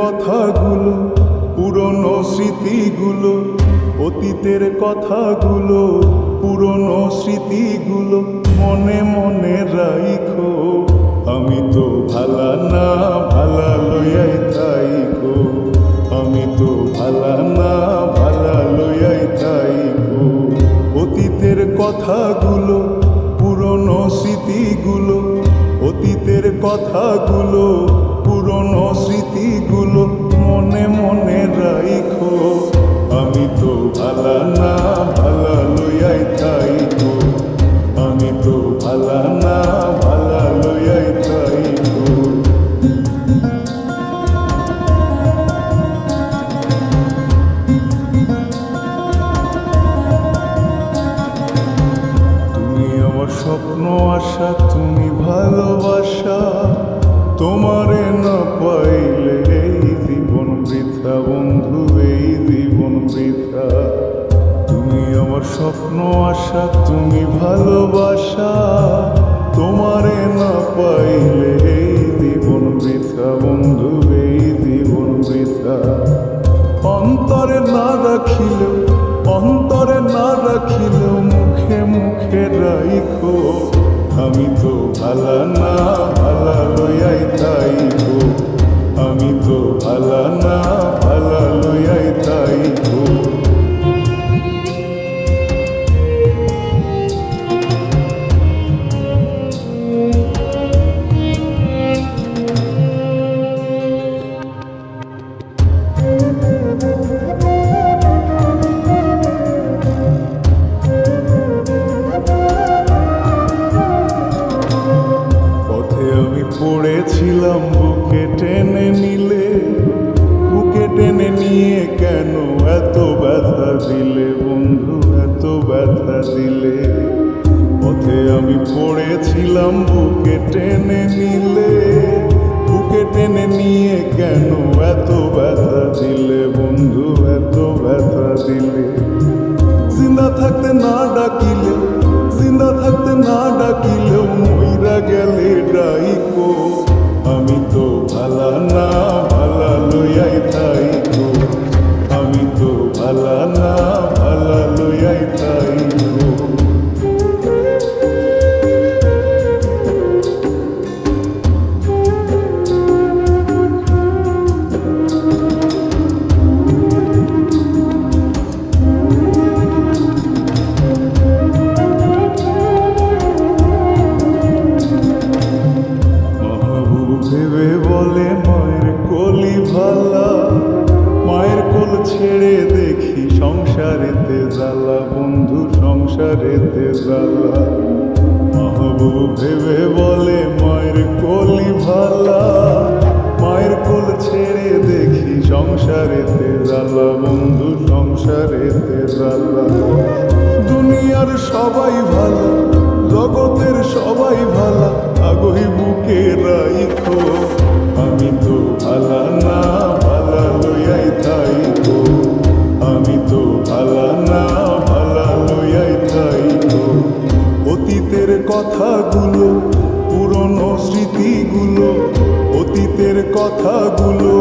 কথাগুলো, পুরনো স্মৃতিগুলো, অতীতের কথাগুলো, পুরনো স্মৃতিগুলো মনে মনে রাইখো। আমি তো ভালা না ভালা লইয়াই থাইকো, আমি তো ভালা না ভালা লইয়াই থাইকো। অতীতের কথাগুলো, পুরনো স্মৃতিগুলো, অতীতের কথাগুলো, পুরনো স্মৃতিগুলো মনে মনে রাইখো। আমি তো ভালা না ভালা লইয়াই থাইকো, আমি তো ভালা না ভালা লইয়াই থাইকো। তুমি আমার স্বপ্ন আশা, তুমি ভালোবাসা, তোমারে না পাইলে এই জীবন বৃথা বন্ধু, এই জীবন বৃথা। তুমি আমার স্বপ্ন আশা, তুমি ভালোবাসা, তোমারে না পাইলে এই জীবন বৃথা বন্ধু, এই জীবন বৃথা। অন্তরে না রাখিলেও, অন্তরে না রাখিলেও মুখে মুখে রাইখো। আমি তো ভালা না ভালা লইয়াই থাইকো, আমি তো ভালা না ভালা লইয়াই থাইকো। পড়েছিলাম বুকে টেনে নিলে, বুকে টেনে নিয়ে কেন এত ব্যথা দিলে বন্ধু, এত ব্যথা দিলে। পথে আমি পড়েছিলাম বুকে টেনে নিলে, বুকে টেনে নিয়ে কেন এত ব্যথা দিলে বন্ধু, এত ব্যথা দিলে। জিন্দা থাকতে না ডাকিলেও, জিন্দা থাকতে না ডাকিলেও মইরা গেলে ডাইকো। আমি তো ভালা না ভালা লইয়াই থাইকো, আমি তো ভালা না ভালা লইয়াই থাইকো। ভেবে বলে মায়ের কোলি ভালা, মায়ের কোল ছেড়ে দেখি সংসারেতে জ্বালা বন্ধু, সংসারেতে জ্বালা। মাহবুব ভেবে বলে মায়ের কোলি ভালা, মায়ের কোল ছেড়ে দেখি সংসারেতে জ্বালা বন্ধু, সংসারেতে জ্বালা। দুনিয়ার সবাই ভালো, জগতের সবাই ভালা, আগই বুকে রাইখো। আমি তো ভালা না ভালা লইয়াই থাইকো, আমি তো ভালা না ভালা লইয়াই থাইকো। অতীতের কথাগুলো, পুরনো স্মৃতিগুলো, অতীতের কথাগুলো,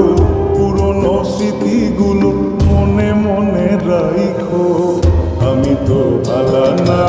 পুরনো স্মৃতিগুলো মনে মনে রাইখো। আমি তো ভালা না